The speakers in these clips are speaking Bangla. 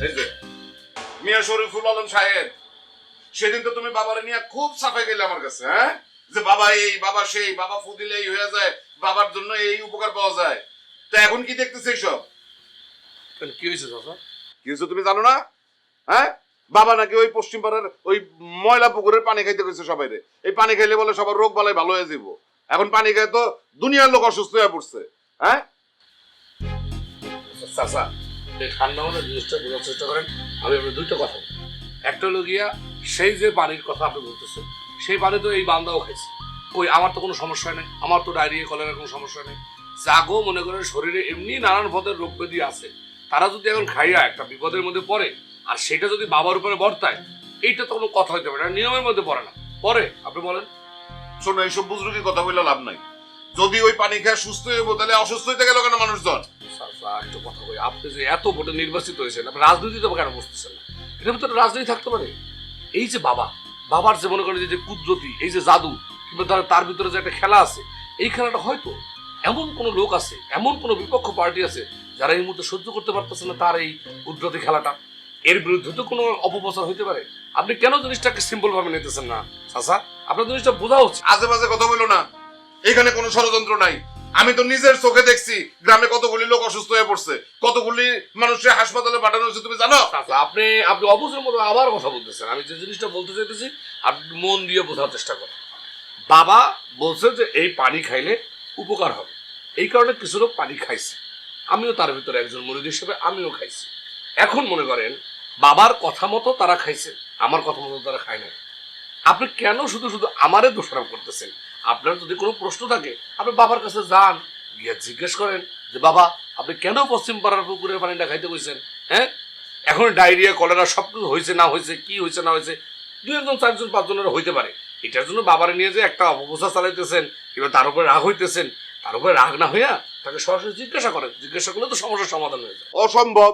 এই যে মিয়া শরীফুল আলম সাহেব, সেদিন তো তুমি বাবারে নিয়ে খুব সাফাই গেলে আমার কাছে, হ্যাঁ, যে বাবা এই বাবা সেই, বাবা ফুদিলে এই হয়ে যায়, বাবার জন্য এই উপকার পাওয়া যায়। তো এখন কি দেখতেছে এইসব? কি হয়েছে চাচা? কি হয়েছে তুমি জানো না? হ্যাঁ, বাবা নাকি ওই পশ্চিম পাড়ার ওই ময়লা পুকুরের পানি খাইতে গেছে সবাই। এই পানি খাইলে বলে সবার রোগ বালাই ভালো হয়ে যাবো। এখন পানি খাই তো দুনিয়ার লোক অসুস্থ হয়ে পড়ছে। হ্যাঁ চাচা, এই ঠান্ডা মাথায় জিনিসটা বোঝার চেষ্টা করেন। আমি আপনার দুইটা কথা বলি। একটা হলো গিয়া সেই যে পানির কথা আপনি বলতেছেন, সেই পানি তো এই বান্দাও খাইছে। ওই আমার তো কোনো সমস্যা নেই, আমার তো ডায়রিয়া কলেরার কোনো সমস্যা নেই। জাগো মনে করেন শরীরে এমনি নানান পদের রোগ ব্যাধি আছে, তারা যদি এখন খাইয়া একটা বিপদের মধ্যে পড়ে আর সেটা যদি বাবার উপরে বর্তায়, এইটা তো কোনো কথা হইতে পারে না, নিয়মের মধ্যে পড়ে না। পরে আপনি বলেন। শোনো, এইসব বুজরুকি কথা বললে লাভ নাই। যদি ওই পানি খেয়ে সুস্থ হইব, তাহলে অসুস্থ হইতে গেল কেন মানুষজন? একটু কথা বলি, আপনি যে এত ভোটে নির্বাচিত হয়েছেন, আপনি রাজনীতিতে কেন বসতেছেন না? এটার ভিতরে রাজনীতি থাকতে পারে। এই যে বাবার যে মনে করেন যে কুদরতি, এই যে জাদু, কিংবা তার ভিতরে যে একটা খেলা আছে, এই খেলাটা হয়তো এমন কোন লোক আছে, এমন কোন বিপক্ষ পার্টি আছে যারা এই মুহূর্তে সহ্য করতে পারতেছে না তার এই কুদরতি খেলাটা। এর বিরুদ্ধে তো কোনো অপপ্রচার হইতে পারে। আপনি কেন জিনিসটাকে সিম্পল ভাবে নিতেছেন না চাচা? আপনার জিনিসটা বোঝা উচিত। আজে বাজে কথা বলো না, এখানে কোনো ষড়যন্ত্র নাই। আমি তো নিজের চোখে দেখছি গ্রামে কতগুলি লোক অসুস্থ হয়ে পড়ছে, কতগুলি মানুষের হাসপাতালে পাঠানো হয়েছে, তুমি জানো? আপনি অবসরের মতো আবার কথা বলতেছেন। আমি যে জিনিসটা বলতে চাইতেছি আপনি মন দিয়ে বোঝার চেষ্টা করেন। বাবা বলছে যে এই পানি খাইলে উপকার হবে, এই কারণে কিছু লোক পানি খাইছে, আমিও তার ভিতরে একজন মুরিদ হিসেবে আমিও খাইছি। এখন মনে করেন বাবার কথা মতো তারা খাইছে, আমার কথা মতো তারা খায় না। আপনি কেন শুধু শুধু আমারে দোষারোপ করতেছেন? আপনার যদি কোনো প্রশ্ন থাকে আপনি বাবার কাছে যান, গিয়ে জিজ্ঞেস করেন যে বাবা আপনি কেন পশ্চিম পাড়ার পুকুরের পানিটা খাইতে বলছেন? হ্যাঁ, এখন ডায়রিয়া কলেরা সব কিছু হয়েছে না হয়েছে, কি হয়েছে না হয়েছে, 2 4 5 হইতে পারে। এটার জন্য বাবারে নিয়ে যে একটা অপপ্রচার চালাইতেছেন কিংবা তার উপরে রাগ হইতেছেন, তার উপরে রাগ না হইয়া তাকে সরাসরি জিজ্ঞাসা করেন। জিজ্ঞাসা করলে তো সমস্যার সমাধান হয়ে যায়। অসম্ভব।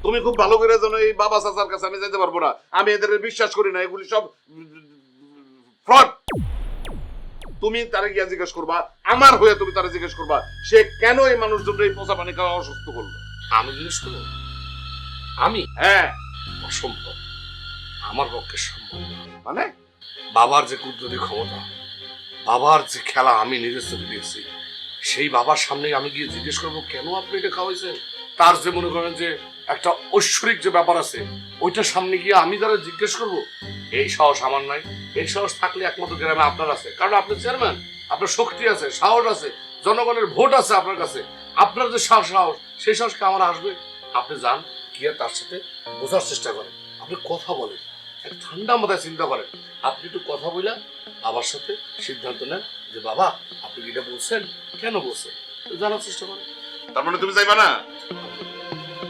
তুমি খুব ভালো করে জানো এই বাবা চাচার কাছে আমি যেতে পারবো না। আমি এদের বিশ্বাস করি না, এগুলি সব ফ্রড। তুমি তারে গিয়া জিজ্ঞেস করবা, আমার হয়ে তুমি তারে জিজ্ঞেস করবা সে কেন এই মানুষজন এই পোষা পানি খাওয়া অসুস্থ করলো। আমি জিজ্ঞেস করবো? আমি? হ্যাঁ। অসম্ভব, আমার পক্ষে সম্ভব না। মানে বাবার যে কুদরতি ক্ষমতা, বাবার যে খেলা আমি নিজের চোখে দেখছি, সেই বাবার সামনে আমি গিয়ে জিজ্ঞেস করবো কেন আপনি এটা খাওয়াইছেন? তার যে মনে করেন যে একটা ঐশ্বরিক যে ব্যাপার আছে, ওইটার সামনে গিয়ে আমি যারা জিজ্ঞেস করবো, এই সাহস আমার নাই। এই সাহস থাকলে একমাত্র গ্রামে আপনার আছে, কারণ আপনি চেয়ারম্যান, আপনার শক্তি আছে, সাহস আছে, জনগণের ভোট আছে আপনার কাছে। আপনার যে সাহস, সেই সাহসকে আমার আসবে? আপনি যান, গিয়ে তার সাথে বোঝার চেষ্টা করেন, আপনি কথা বলেন, ঠান্ডা মাথায় চিন্তা করেন। আপনি একটু কথা বলে বাবার সাথে সিদ্ধান্ত নেন যে বাবা আপনি এটা বলছেন, কেন বলছেন, জানার চেষ্টা করেন। তার মানে তুমি যাইবা না?